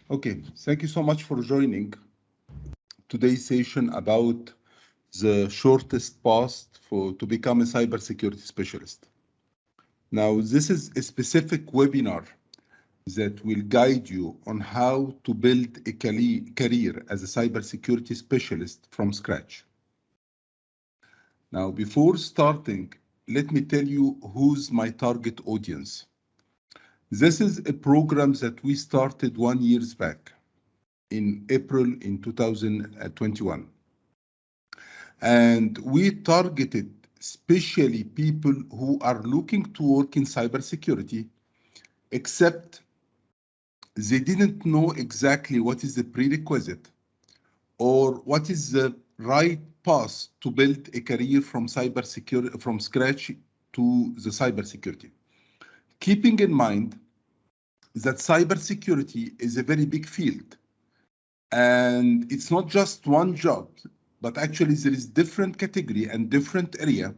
Okay, thank you so much for joining today's session about the shortest path to become a cybersecurity specialist. Now, this is a specific webinar that will guide you on how to build a career as a cybersecurity specialist from scratch. Now, before starting, let me tell you who's my target audience. This is a program that we started 1 year back in April in 2021. And we targeted especially people who are looking to work in cybersecurity, except they didn't know exactly what is the prerequisite or what is the right path to build a career from cybersecurity from scratch to the cybersecurity. Keeping in mind that cybersecurity is a very big field, and it's not just one job, but actually there is different category and different area.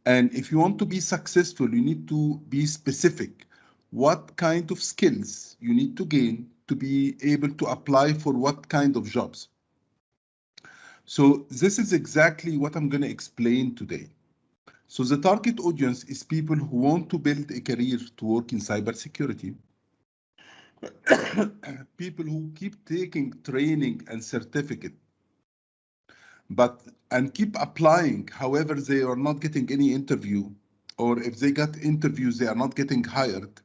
And if you want to be successful, you need to be specific. What kind of skills you need to gain to be able to apply for what kind of jobs? So this is exactly what I'm going to explain today. So the target audience is people who want to build a career to work in cybersecurity. People who keep taking training and certificate, and keep applying. However, they are not getting any interview, or if they got interviews, they are not getting hired.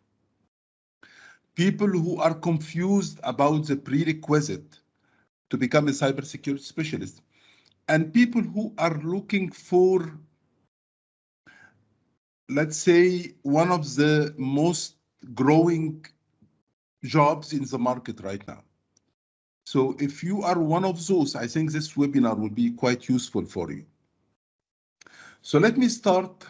People who are confused about the prerequisite to become a cybersecurity specialist, and people who are looking for, let's say, one of the most growing jobs in the market right now. So if you are one of those, I think this webinar will be quite useful for you. So let me start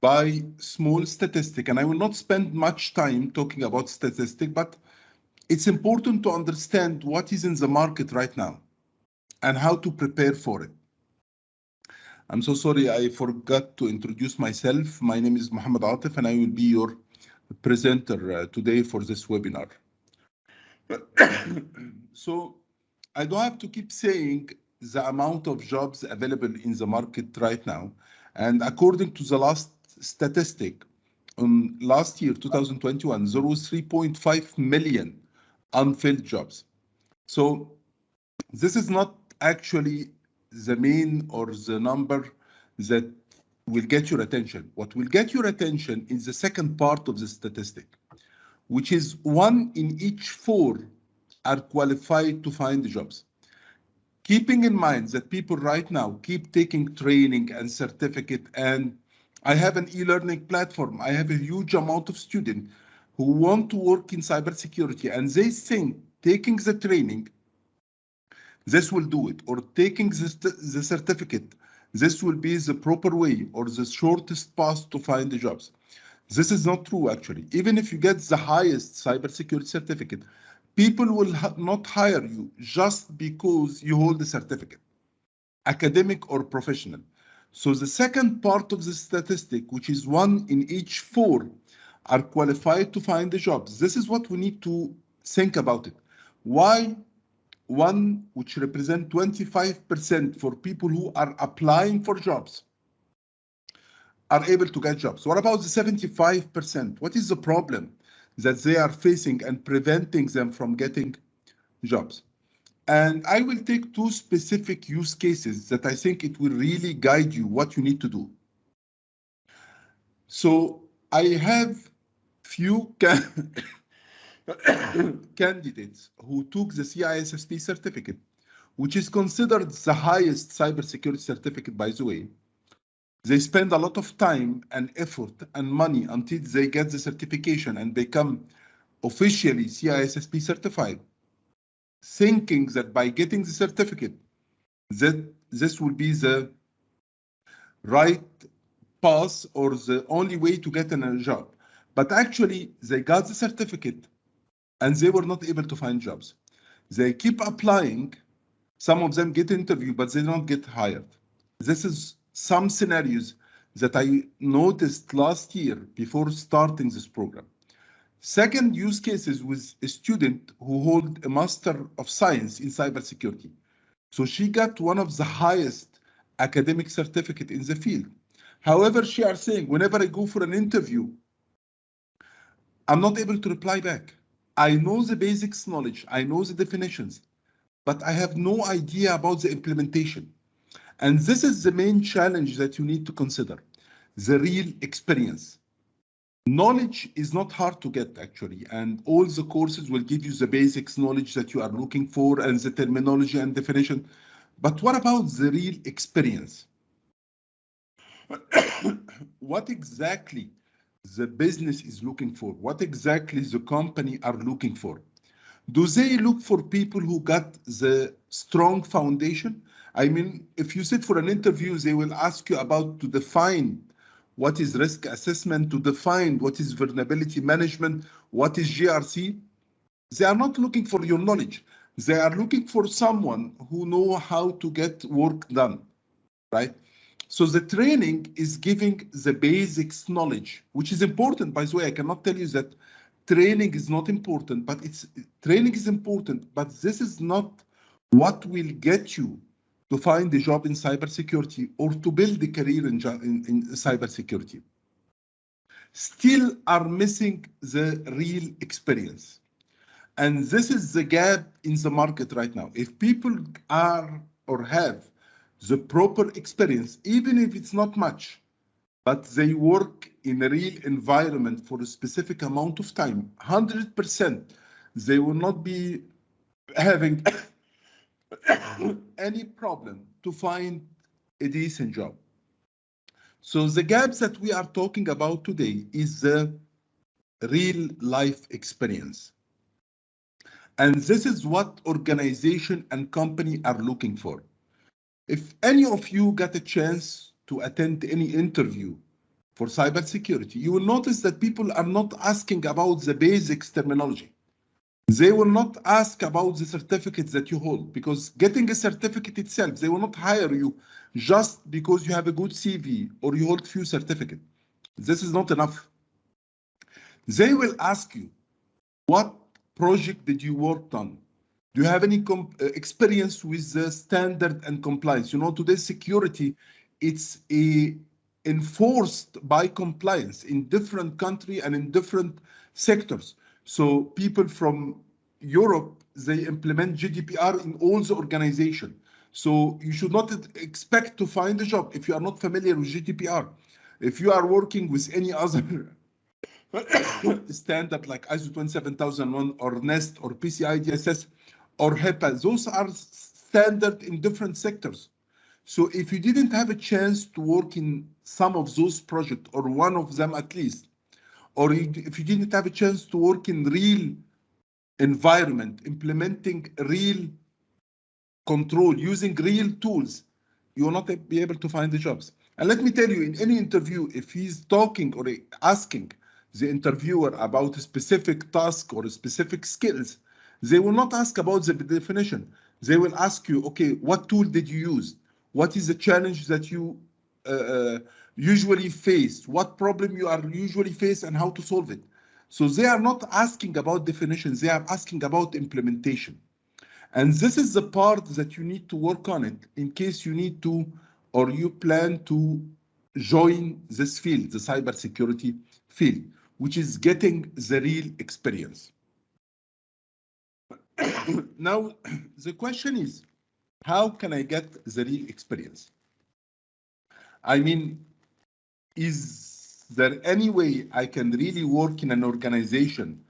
by small statistic, and I will not spend much time talking about statistic, but it's important to understand what is in the market right now and how to prepare for it. I'm so sorry, I forgot to introduce myself. My name is Mohammed Atif, and I will be your presenter today for this webinar. So I don't have to keep saying the amount of jobs available in the market right now. And according to the last statistic, last year, 2021, there was 3.5 million unfilled jobs. So this is not actually the main or the number that will get your attention. What will get your attention is the second part of the statistic, which is 1 in each 4 are qualified to find jobs. Keeping in mind that people right now keep taking training and certificate, and I have an e-learning platform. I have a huge amount of students who want to work in cybersecurity, and they think taking the training, this will do it, or taking the certificate, this will be the proper way or the shortest path to find the jobs. This is not true, actually. Even if you get the highest cybersecurity certificate, people will not hire you just because you hold a certificate, academic or professional. So the second part of the statistic, which is 1 in each 4 are qualified to find the jobs. This is what we need to think about it. Why 1, which represent 25% for people who are applying for jobs, are able to get jobs? What about the 75%? What is the problem that they are facing and preventing them from getting jobs? And I will take 2 specific use cases that I think it will really guide you what you need to do. So I have few candidates who took the CISSP certificate, which is considered the highest cybersecurity certificate, by the way. They spend a lot of time and effort and money until they get the certification and become officially CISSP certified, thinking that by getting the certificate, that this will be the right path or the only way to get a job. But actually, they got the certificate and they were not able to find jobs. They keep applying. Some of them get interviewed, but they don't get hired. This is some scenarios that I noticed last year before starting this program. Second use case is with a student who hold a Master of Science in cybersecurity. So she got one of the highest academic certificate in the field. However, she are saying, whenever I go for an interview, I'm not able to reply back. I know the basics knowledge, I know the definitions, but I have no idea about the implementation. And this is the main challenge that you need to consider, the real experience. Knowledge is not hard to get, actually, and all the courses will give you the basics knowledge that you are looking for and the terminology and definition. But what about the real experience? What exactly the business is looking for? What exactly the company are looking for? Do they look for people who got the strong foundation? I mean, if you sit for an interview, they will ask you about to define what is risk assessment, to define what is vulnerability management, what is GRC. They are not looking for your knowledge. They are looking for someone who know how to get work done, right? So the training is giving the basics knowledge, which is important, by the way. I cannot tell you that training is not important, but training is important, but this is not what will get you to find a job in cybersecurity or to build a career in cybersecurity. Still are missing the real experience. And this is the gap in the market right now. If people are or have the proper experience, even if it's not much, but they work in a real environment for a specific amount of time, 100%, they will not be having any problem to find a decent job. So the gaps that we are talking about today is the real life experience. And this is what organization and company are looking for. If any of you got a chance to attend any interview for cybersecurity, you will notice that people are not asking about the basics terminology. They will not ask about the certificates that you hold, because getting a certificate itself, they will not hire you just because you have a good CV or you hold few certificates. This is not enough. They will ask you, what project did you work on? Do you have any experience with the standard and compliance? You know, today's security, it's enforced by compliance in different countries and in different sectors. So people from Europe, they implement GDPR in all the organization. So you should not expect to find a job if you are not familiar with GDPR. If you are working with any other standard like ISO 27001 or NEST or PCI DSS or HIPAA, those are standard in different sectors. So if you didn't have a chance to work in some of those projects or one of them at least, or if you didn't have a chance to work in real environment, implementing real control, using real tools, you will not be able to find the jobs. And let me tell you, in any interview, if he's talking or asking the interviewer about a specific task or a specific skills, they will not ask about the definition. They will ask you, okay, what tool did you use? What is the challenge that you usually face? What problem you are usually face and how to solve it? So they are not asking about definitions, they are asking about implementation. And this is the part that you need to work on it in case you need to, or you plan to join this field, the cybersecurity field, which is getting the real experience. Now, the question is, how can I get the real experience? I mean, is there any way I can really work in an organization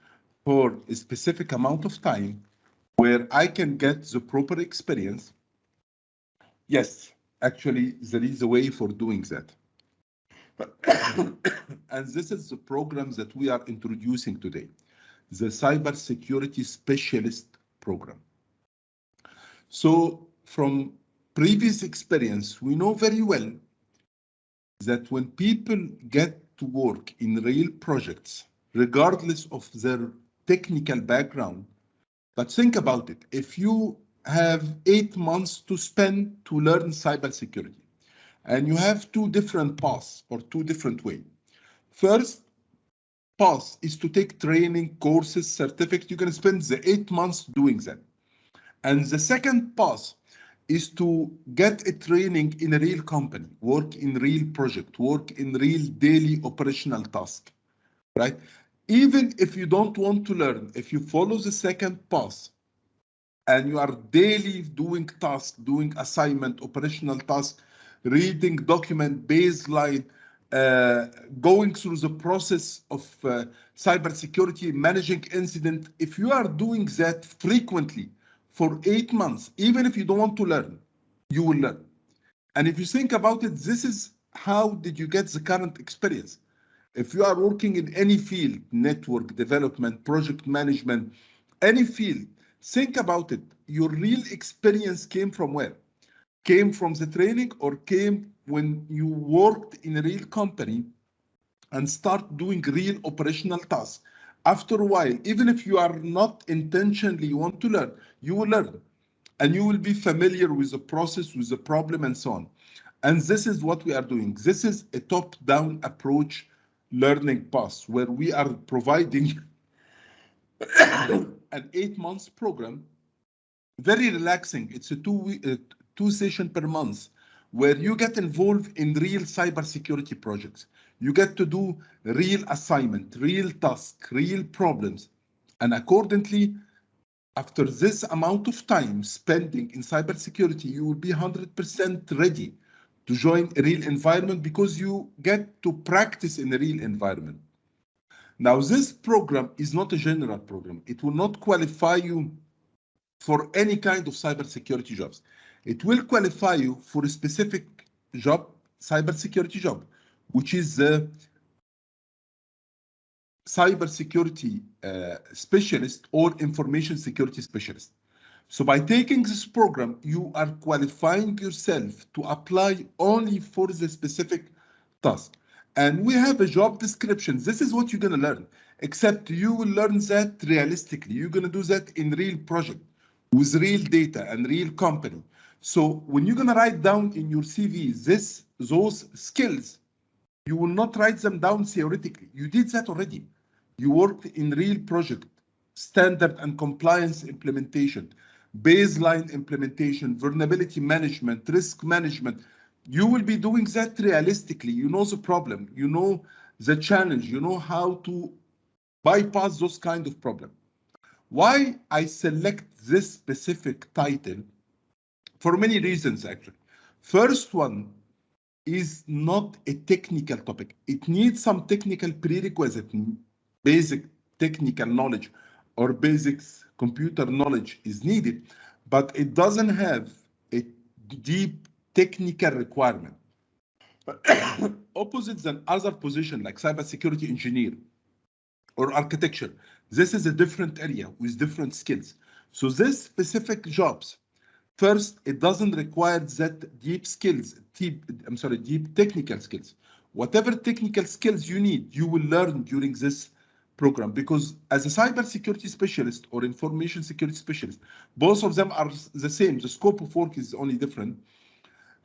for a specific amount of time where I can get the proper experience? Yes, actually, there is a way for doing that. And this is the program that we are introducing today, the Cybersecurity Specialist Program. So from previous experience, we know very well that when people get to work in real projects, regardless of their technical background, but think about it, if you have 8 months to spend to learn cybersecurity, and you have two different paths or two different ways. First, path is to take training, courses, certificate. You're going to spend the 8 months doing that. And the second path is to get a training in a real company, work in real project, work in real daily operational task, right? Even if you don't want to learn, if you follow the second path and you are daily doing tasks, doing assignment, operational tasks, reading document baseline, going through the process of cybersecurity, managing incident, if you are doing that frequently for 8 months, even if you don't want to learn, you will learn. And if you think about it, this is how did you get the current experience. If you are working in any field, network development, project management, any field, think about it. Your real experience came from where? Came from the training or came when you worked in a real company and start doing real operational tasks. After a while, even if you are not intentionally want to learn, you will learn and you will be familiar with the process, with the problem and so on. And this is what we are doing. This is a top-down approach learning path where we are providing an 8 months program, very relaxing. It's a two session per month where you get involved in real cybersecurity projects. You get to do real assignment, real task, real problems. And accordingly, after this amount of time spending in cybersecurity, you will be 100% ready to join a real environment because you get to practice in a real environment. Now, this program is not a general program. It will not qualify you for any kind of cybersecurity jobs. It will qualify you for a specific job, cybersecurity job, which is the cybersecurity specialist or information security specialist. So by taking this program, you are qualifying yourself to apply only for the specific task. And we have a job description. This is what you're going to learn, except you will learn that realistically. You're going to do that in real project with real data and real company. So when you're going to write down in your CV those skills, you will not write them down theoretically. You did that already. You worked in real project, standard and compliance implementation, baseline implementation, vulnerability management, risk management. You will be doing that realistically. You know the problem, you know the challenge, you know how to bypass those kind of problems. Why I select this specific title? For many reasons, actually. First one is not a technical topic. It needs some technical prerequisite, basic technical knowledge or basics computer knowledge is needed, but it doesn't have a deep technical requirement. Opposite than other position like cybersecurity engineer or architecture, this is a different area with different skills. So this specific jobs, first, it doesn't require that deep skills, deep technical skills. Whatever technical skills you need, you will learn during this program, because as a cybersecurity specialist or information security specialist, both of them are the same. The scope of work is only different.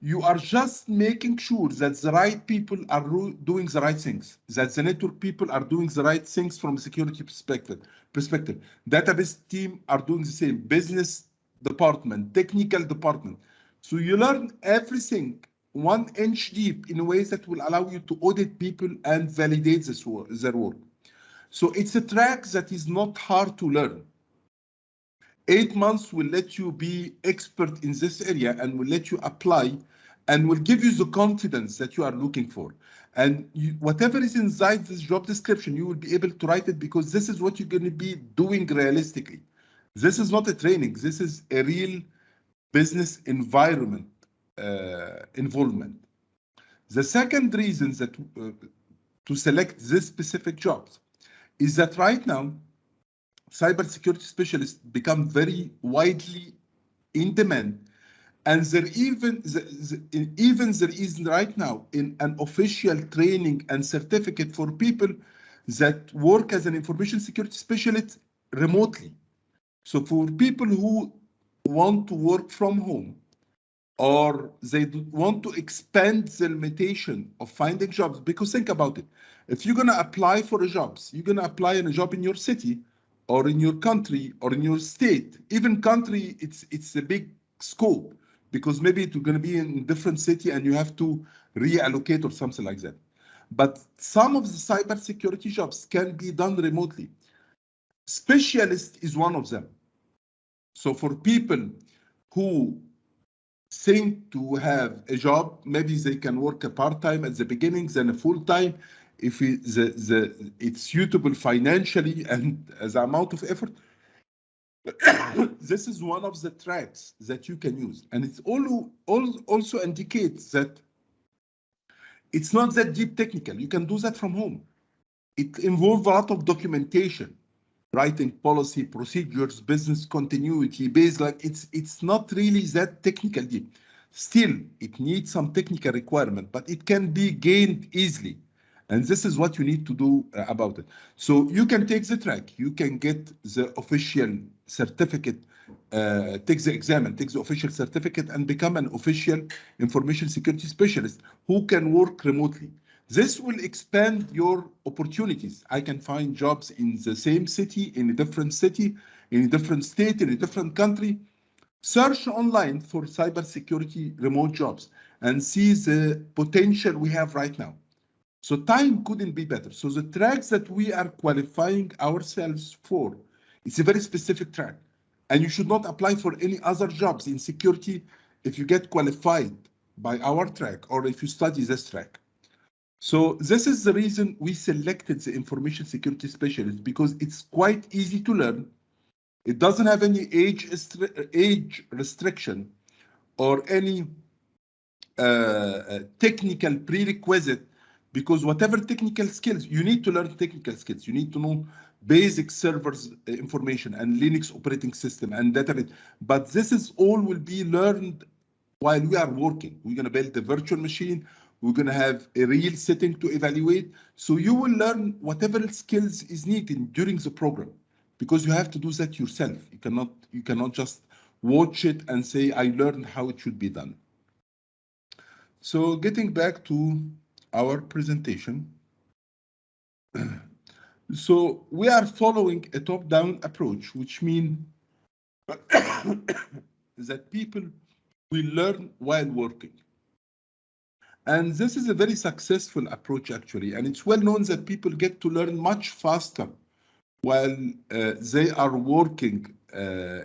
You are just making sure that the right people are doing the right things, that the network people are doing the right things from a security perspective. Database team are doing the same, business department, technical department. So you learn everything 1 inch deep in ways that will allow you to audit people and validate their work. So it's a track that is not hard to learn. 8 months will let you be expert in this area and will let you apply and will give you the confidence that you are looking for. And whatever is inside this job description, you will be able to write it because this is what you're going to be doing realistically. This is not a training. This is a real business environment involvement. The second reason that to select this specific jobs is that right now, cybersecurity specialists become very widely in demand, and there even there is right now in an official training and certificate for people that work as an information security specialist remotely. So for people who want to work from home, or they want to expand the limitation of finding jobs, because think about it, If you're gonna apply for a jobs, you're gonna apply in a job in your city, or in your country, or in your state. Even country, it's a big scope, because maybe it's gonna be in a different city and you have to reallocate or something like that. But some of the cybersecurity jobs can be done remotely. Specialist is one of them. So for people who think to have a job, maybe they can work a part-time at the beginning, then a full-time. If it's suitable financially and as amount of effort, this is one of the tracks that you can use. And it's also indicates that it's not that deep technical. You can do that from home. It involves a lot of documentation, writing policy, procedures, business continuity, baseline. It's not really that technical deep. Still, it needs some technical requirement, but it can be gained easily. And this is what you need to do about it. So you can take the track, you can get the official certificate, take the exam and take the official certificate and become an official information security specialist who can work remotely. This will expand your opportunities. I can find jobs in the same city, in a different city, in a different state, in a different country. Search online for cybersecurity remote jobs and see the potential we have right now. So time couldn't be better. So the tracks that we are qualifying ourselves for, it's a very specific track. And you should not apply for any other jobs in security if you get qualified by our track or if you study this track. So this is the reason we selected the information security specialist, because it's quite easy to learn. It doesn't have any age restriction or any technical prerequisite, because whatever technical skills, you need to learn technical skills. You need to know basic servers information and Linux operating system and data. But this is all will be learned while we are working. We're going to build a virtual machine. We're going to have a real setting to evaluate. So you will learn whatever skills is needed during the program, because you have to do that yourself. You cannot just watch it and say, I learned how it should be done. So getting back to our presentation. So we are following a top-down approach, which means that people will learn while working. And this is a very successful approach, actually. And it's well known that people get to learn much faster while they are working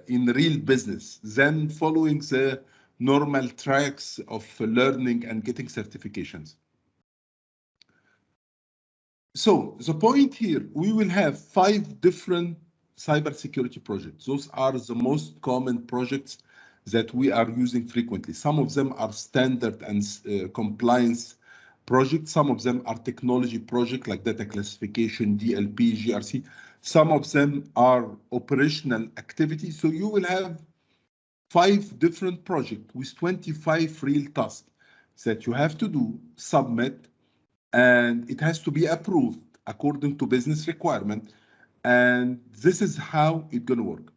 in real business than following the normal tracks of learning and getting certifications. So the point here, we will have 5 different cybersecurity projects. Those are the most common projects that we are using frequently. Some of them are standard and compliance projects. Some of them are technology projects like data classification, DLP, GRC. Some of them are operational activities. So you will have 5 different projects with 25 real tasks that you have to do, submit, and it has to be approved according to business requirement. And this is how it's going to work.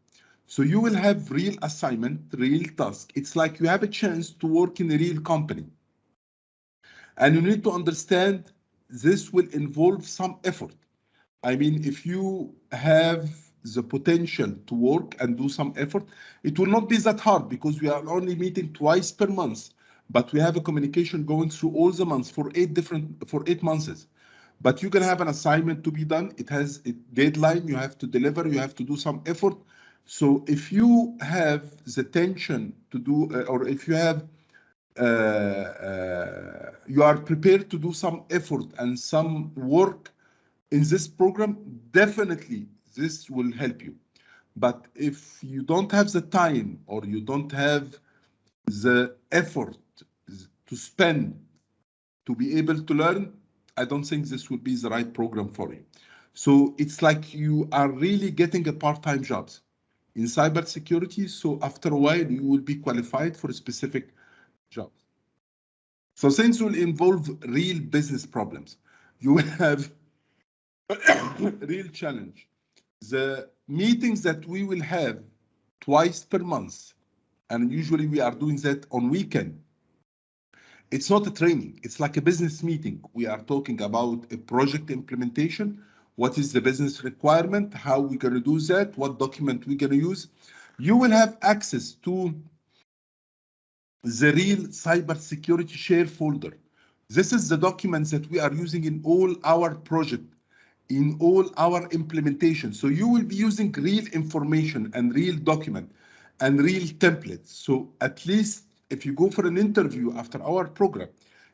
So you will have real assignment, real task. It's like you have a chance to work in a real company. And you need to understand this will involve some effort. I mean, if you have the potential to work and do some effort, it will not be that hard, because we are only meeting twice per month, but we have a communication going through all the months for 8 months. But you can have an assignment to be done. It has a deadline. You have to deliver. You have to do some effort. So if you have the tension to do, or if you have, you are prepared to do some effort and some work in this program, definitely this will help you. But if you don't have the time or you don't have the effort to spend to be able to learn, I don't think this will be the right program for you. So it's like you are really getting a part-time jobs in cybersecurity. So after a while, you will be qualified for a specific job. So things will involve real business problems. You will have real challenge. The meetings that we will have twice per month, and usually we are doing that on weekend, It's not a training, it's like a business meeting. We are talking about a project implementation. What is the business requirement? How we're going to do that? What document we're going to use? You will have access to the real cybersecurity share folder. This is the documents that we are using in all our project, in all our implementation. So you will be using real information and real document and real templates. So at least if you go for an interview after our program,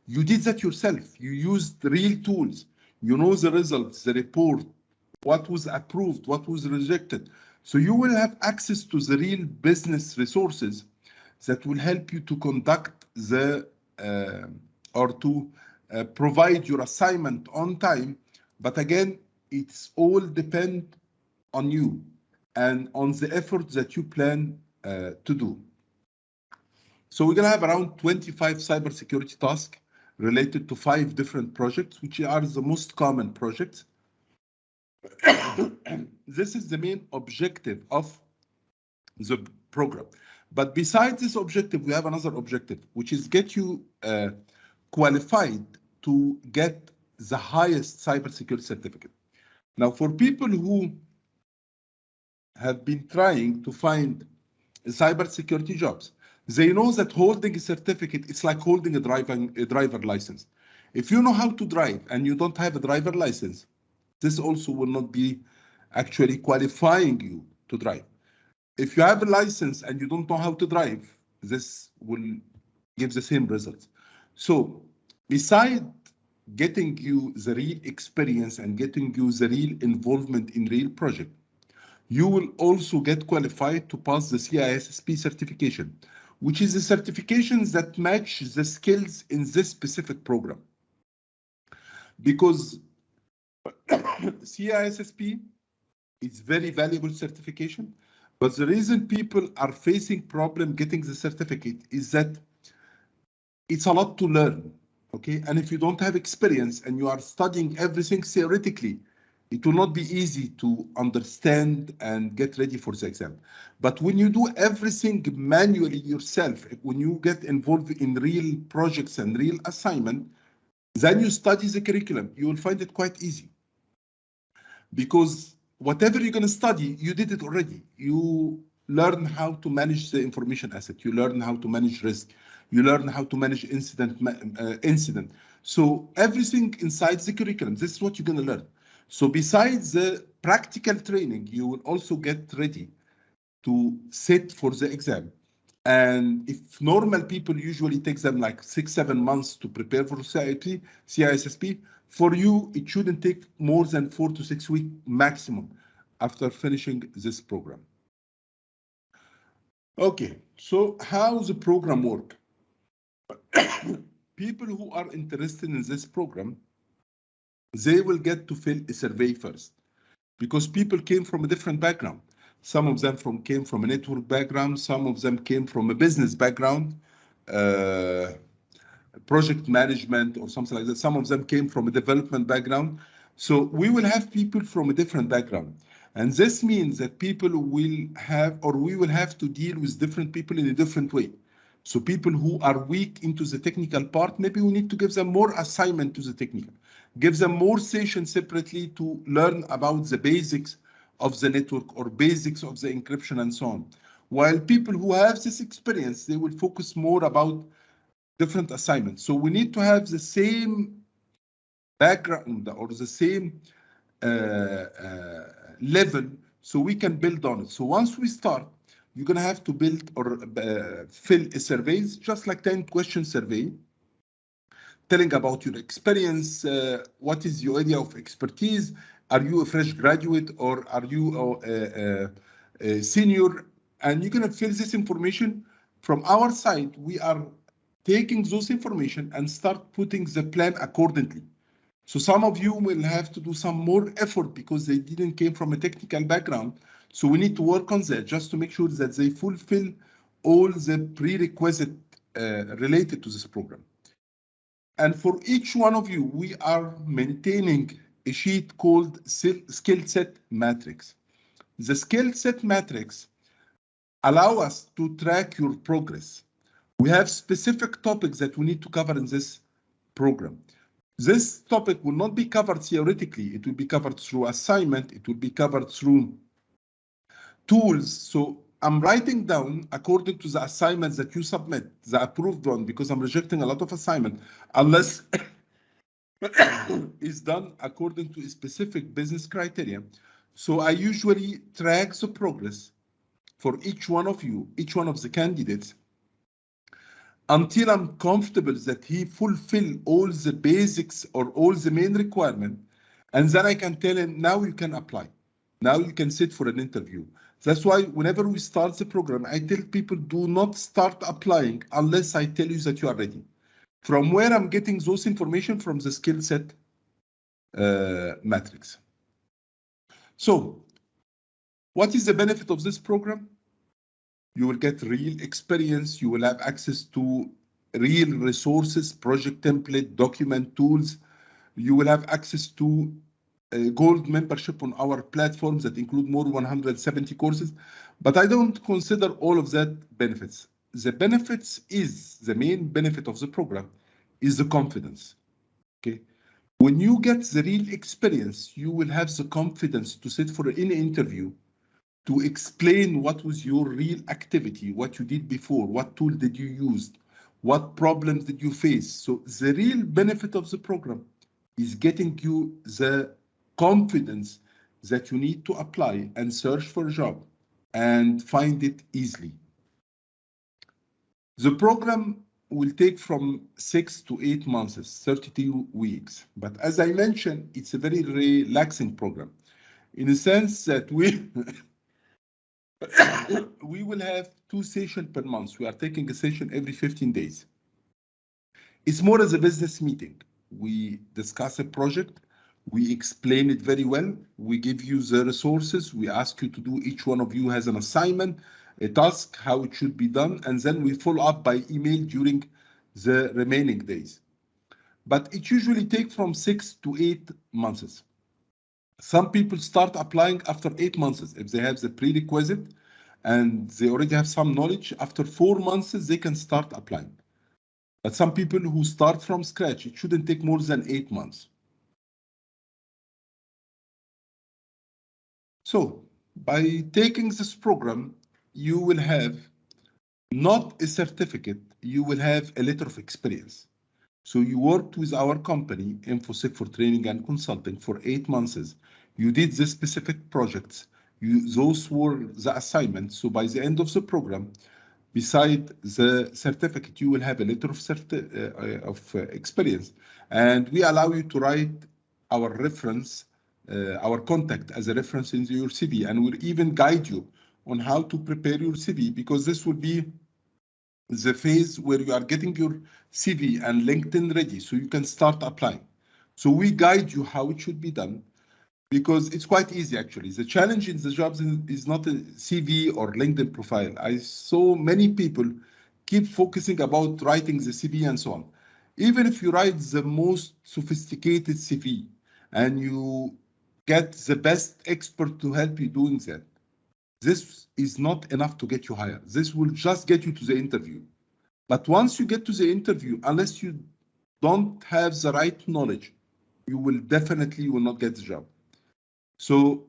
you did that yourself. You used real tools. You know the results, the report, what was approved, what was rejected. So you will have access to the real business resources that will help you to conduct the or to provide your assignment on time. But again, it's all depend on you and on the effort that you plan to do. So we're gonna have around 25 cybersecurity tasks related to 5 different projects, which are the most common projects. This is the main objective of the program. But besides this objective, we have another objective, which is get you qualified to get the highest cybersecurity certificate. Now, for people who have been trying to find cybersecurity jobs, they know that holding a certificate is like holding a driver license. If you know how to drive and you don't have a driver license, this also will not be actually qualifying you to drive. If you have a license and you don't know how to drive, this will give the same results. So beside getting you the real experience and getting you the real involvement in real project, you will also get qualified to pass the CISSP certification, which is a certification that match the skills in this specific program. Because CISSP is very valuable certification, but the reason people are facing problem getting the certificate is that it's a lot to learn, okay? And if you don't have experience and you are studying everything theoretically, it will not be easy to understand and get ready for the exam. But when you do everything manually yourself, when you get involved in real projects and real assignment, then you study the curriculum, you will find it quite easy. Because whatever you're going to study, you did it already. You learn how to manage the information asset. You learn how to manage risk. You learn how to manage incident. So everything inside the curriculum, this is what you're going to learn. So besides the practical training, you will also get ready to sit for the exam. And if normal people usually take them like 6-7 months to prepare for CISSP, for you, it shouldn't take more than 4 to 6 weeks maximum after finishing this program. Okay, so how the program work? People who are interested in this program, they will get to fill a survey first, because people came from a different background. Some of them came from a network background, some of them came from a business background, project management or something like that. Some of them came from a development background. So we will have people from a different background. And this means that people will have, or we will have to deal with different people in a different way. So people who are weak into the technical part, maybe we need to give them more assignment to the technical, give them more sessions separately to learn about the basics of the network or basics of the encryption and so on. While people who have this experience, they will focus more about different assignments. So we need to have the same background or the same level so we can build on it. So once we start, you're going to have to build or fill a survey, just like 10-question survey, telling about your experience, what is your area of expertise, are you a fresh graduate or are you a senior? And you're going to fill this information. From our side, we are taking those information and start putting the plan accordingly. So some of you will have to do some more effort because they didn't came from a technical background. So we need to work on that just to make sure that they fulfill all the prerequisite related to this program. And for each one of you, we are maintaining a sheet called skill set matrix. The skill set matrix allow us to track your progress. We have specific topics that we need to cover in this program. This topic will not be covered theoretically. It will be covered through assignment. It will be covered through tools. So I'm writing down according to the assignments that you submit, the approved one, because I'm rejecting a lot of assignment, unless is done according to a specific business criteria. So I usually track the progress for each one of you, each one of the candidates, until I'm comfortable that he fulfill all the basics or all the main requirement, and then I can tell him, now you can apply. Now you can sit for an interview. That's why whenever we start the program, I tell people, do not start applying unless I tell you that you are ready. From where I'm getting those information? From the skill set matrix. So what is the benefit of this program? You will get real experience. You will have access to real resources, project template, document tools. You will have access to a gold membership on our platforms that include more than 170 courses. But I don't consider all of that benefits. The benefits is, the main benefit of the program is the confidence. Okay. When you get the real experience, you will have the confidence to sit for any interview, to explain what was your real activity, what you did before, what tool did you use, what problems did you face. So the real benefit of the program is getting you the confidence that you need to apply and search for a job and find it easily. The program will take from 6 to 8 months, 32 weeks. But as I mentioned, it's a very relaxing program in the sense that we will have 2 sessions per month. We are taking a session every 15 days. It's more as a business meeting. We discuss a project, we explain it very well, we give you the resources, we ask you to do, each one of you has an assignment, a task, how it should be done, and then we follow up by email during the remaining days. But it usually takes from 6 to 8 months. Some people start applying after 8 months. If they have the prerequisite and they already have some knowledge, after 4 months, they can start applying. But some people who start from scratch, it shouldn't take more than 8 months. So by taking this program, you will have not a certificate, you will have a letter of experience. So you worked with our company, InfoSec for Training and Consulting, for 8 months. You did the specific projects. Those were the assignments. So by the end of the program, beside the certificate, you will have a letter of experience. And we allow you to write our reference, our contact as a reference in your CV. And we'll even guide you on how to prepare your CV, because this will be the phase where you are getting your CV and LinkedIn ready so you can start applying. So we guide you how it should be done, because it's quite easy actually. The challenge in the jobs is not a CV or LinkedIn profile. I saw many people keep focusing about writing the CV and so on. Even if you write the most sophisticated CV and you get the best expert to help you doing that, this is not enough to get you hired. This will just get you to the interview. But once you get to the interview, unless you don't have the right knowledge, you will definitely not get the job. So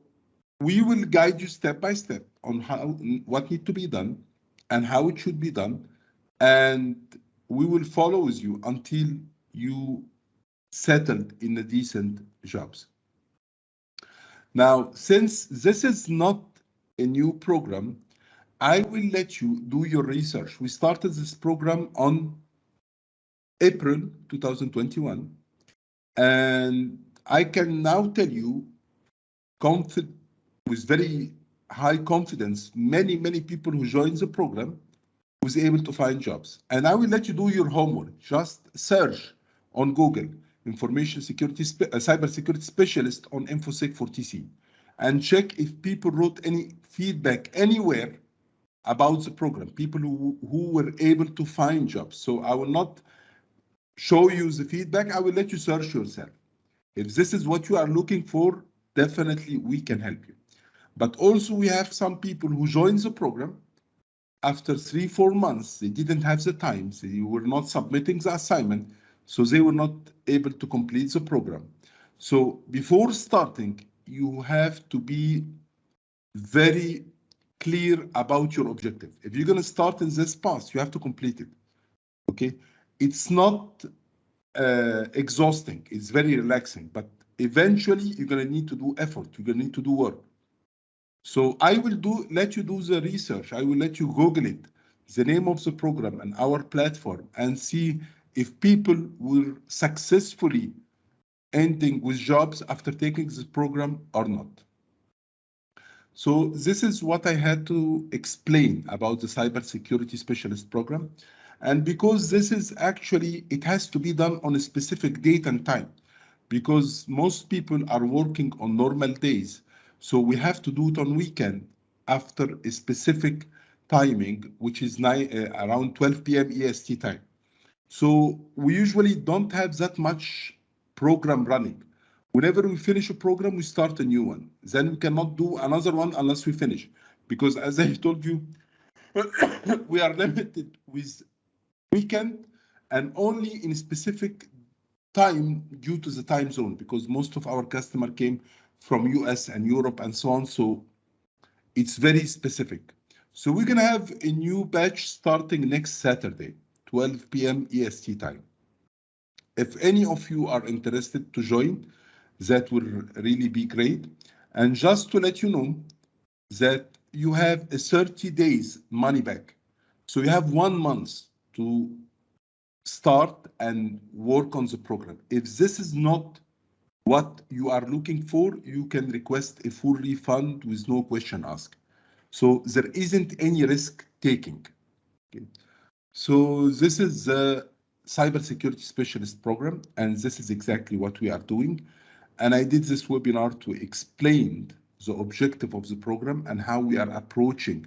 we will guide you step by step on what needs to be done and how it should be done. And we will follow with you until you settled in a decent jobs. Now, since this is not a new program, I will let you do your research. We started this program on April 2021, and I can now tell you with very high confidence, many people who joined the program was able to find jobs. And I will let you do your homework. Just search on Google, information security, cybersecurity specialist on InfoSec for TC, and check if people wrote any feedback anywhere about the program, people who were able to find jobs. So I will not show you the feedback, I will let you search yourself. If this is what you are looking for, definitely we can help you. But also we have some people who joined the program after 3-4 months, they didn't have the time, they were not submitting the assignment, so they were not able to complete the program. So before starting, you have to be very clear about your objective. If you're going to start in this path, you have to complete it. Okay, it's not exhausting, it's very relaxing, but eventually you're going to need to do effort, you're going to need to do work. So I will let you do the research. I will let you Google it, the name of the program and our platform, and see if people were successfully ending with jobs after taking this program or not. So this is what I had to explain about the cybersecurity specialist program. And because this is actually, it has to be done on a specific date and time, because most people are working on normal days. So we have to do it on weekend after a specific timing, which is around 12 p.m. EST time. So we usually don't have that much program running. Whenever we finish a program, we start a new one. Then we cannot do another one unless we finish. Because as I told you, we are limited with weekend and only in specific time due to the time zone, because most of our customer came from US and Europe and so on. So it's very specific. So we're gonna have a new batch starting next Saturday, 12 p.m. EST time. If any of you are interested to join, that will really be great. And just to let you know that you have a 30 days money back. So you have 1 month to start and work on the program. If this is not what you are looking for, you can request a full refund with no question asked. So there isn't any risk taking. Okay. So this is the cybersecurity specialist program, and this is exactly what we are doing. And I did this webinar to explain the objective of the program and how we are approaching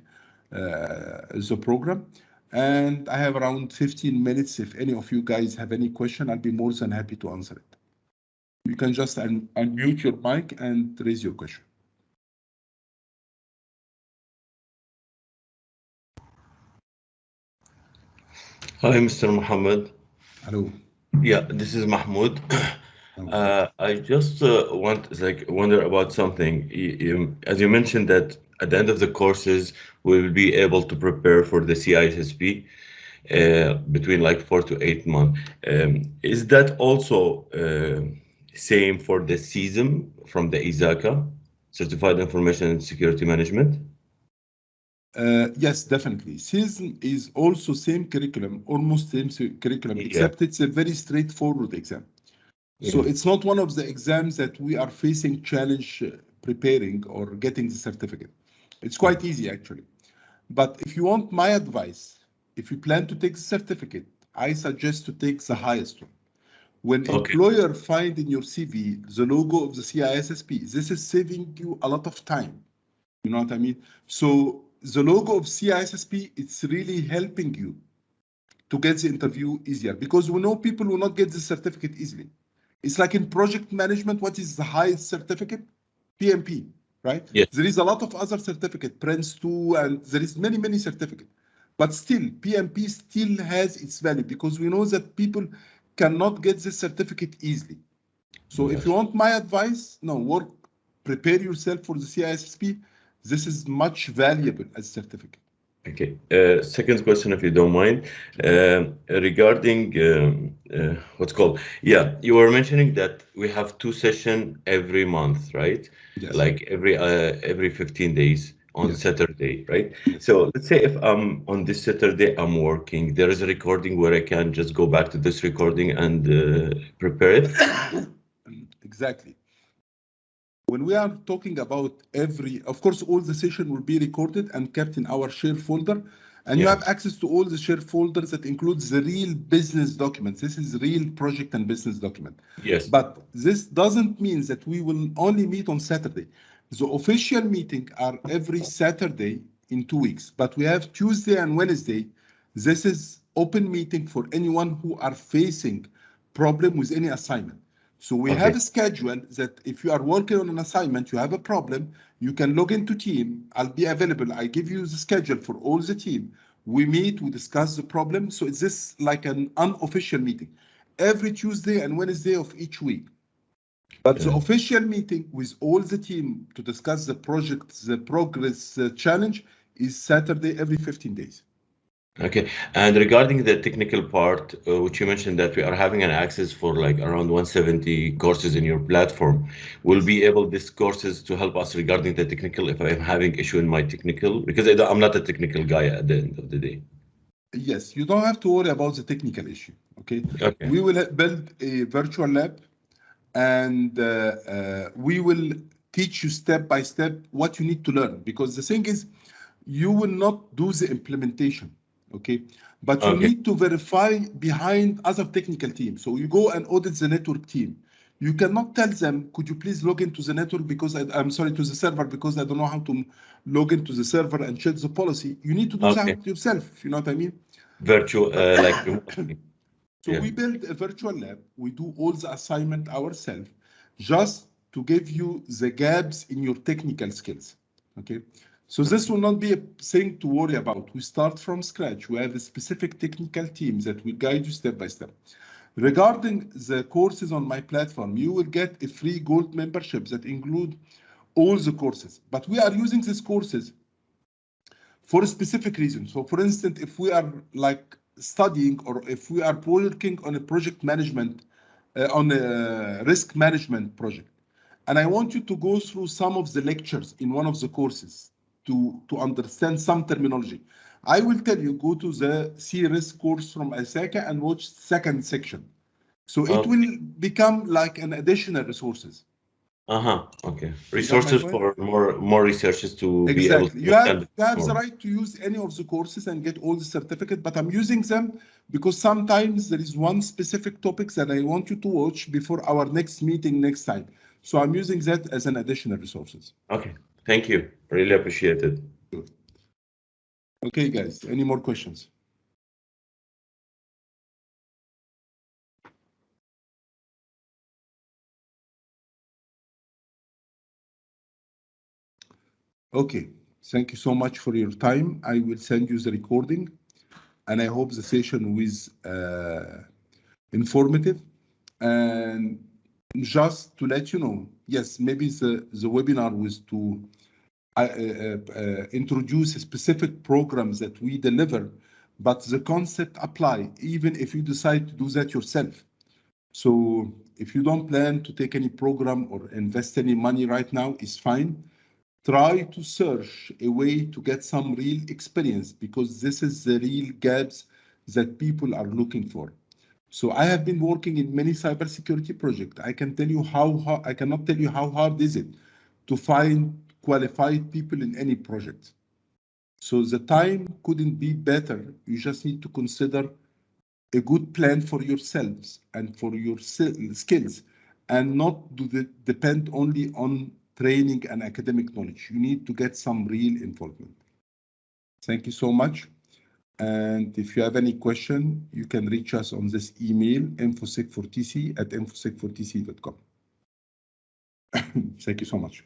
the program. And I have around 15 minutes. If any of you guys have any question, I'll be more than happy to answer it. You can just unmute your mic and raise your question. Hi, Mr. Mohammed. Hello. Yeah, this is Mahmoud. I just wonder about something. As you mentioned that at the end of the courses, we'll be able to prepare for the CISSP between like 4 to 8 months. Is that also same for the CISM from the ISACA, Certified Information and Security Management? Yes, definitely. CISM is also same curriculum, almost same curriculum, except it's a very straightforward exam. So it's not one of the exams that we are facing challenge preparing or getting the certificate. It's quite easy actually. But if you want my advice, if you plan to take the certificate, I suggest to take the highest one. When employer find in your CV the logo of the CISSP, this is saving you a lot of time. You know what I mean? So the logo of CISSP, it's really helping you to get the interview easier, because we know people will not get the certificate easily. It's like in project management, what is the highest certificate? PMP, right? Yes. There is a lot of other certificate, Prince 2, and there is many, many certificates. But still, PMP still has its value, because we know that people cannot get this certificate easily. So if you want my advice, prepare yourself for the CISSP. This is much valuable as a certificate. Okay. Second question, if you don't mind, regarding what's called. Yeah, you were mentioning that we have 2 sessions every month, right? Yes. Like every 15 days on Saturday, right? Yes. So let's say if I'm on this Saturday, I'm working, there is a recording where I can just go back to this recording and prepare it. Exactly. When we are talking about of course, all the session will be recorded and kept in our share folder, and you have access to all the share folders that includes the real business documents. This is real project and business document. Yes. But this doesn't mean that we will only meet on Saturday. The official meeting are every Saturday in 2 weeks, but we have Tuesday and Wednesday. This is open meeting for anyone who are facing problem with any assignment. So we have a schedule that if you are working on an assignment, you have a problem, you can log into team. I'll be available. I give you the schedule for all the team. We meet, we discuss the problem. So it's this like an unofficial meeting every Tuesday and Wednesday of each week. But the official meeting with all the team to discuss the project, the progress, the challenge is Saturday every 15 days. Okay, and regarding the technical part, which you mentioned that we are having an access for like around 170 courses in your platform, we'll be able these courses to help us regarding the technical if I'm having issue in my technical, because I'm not a technical guy at the end of the day. Yes, you don't have to worry about the technical issue, okay? Okay. We will build a virtual lab and we will teach you step by step what you need to learn, because the thing is, you will not do the implementation, okay? But you need to verify behind other technical teams. So you go and audit the network team. You cannot tell them, could you please log into the network because I'm sorry, to the server because I don't know how to log into the server and check the policy. You need to do that yourself, you know what I mean? Virtual, like remotely. So we build a virtual lab. We do all the assignment ourselves, just to give you the gaps in your technical skills, okay? So this will not be a thing to worry about. We start from scratch. We have a specific technical team that will guide you step by step. Regarding the courses on my platform, you will get a free gold membership that include all the courses. But we are using these courses for a specific reason. So for instance, if we are like studying or if we are working on a project management, on a risk management project, and I want you to go through some of the lectures in one of the courses to understand some terminology, I will tell you, go to the C-Risk course from ISACA and watch second section. So it will become like an additional resources. Okay. Resources for more researchers to be able to you have the right to use any of the courses and get all the certificate, but I'm using them because sometimes there is one specific topic that I want you to watch before our next meeting next time. So I'm using that as an additional resources. Okay, thank you. Really appreciate it. Good. Okay, guys, any more questions? Okay, thank you so much for your time. I will send you the recording, and I hope the session was informative. And just to let you know, yes, maybe the webinar was to introduce specific programs that we deliver, but the concept apply even if you decide to do that yourself. So if you don't plan to take any program or invest any money right now, it's fine. Try to search a way to get some real experience, because this is the real gaps that people are looking for. So I have been working in many cybersecurity projects. I can tell you I cannot tell you how hard is it to find qualified people in any project. So the time couldn't be better. You just need to consider a good plan for yourselves and for your skills, and not depend only on training and academic knowledge. You need to get some real involvement. Thank you so much. And if you have any question, you can reach us on this email, infosec4tc@infosec4tc.com. Thank you so much.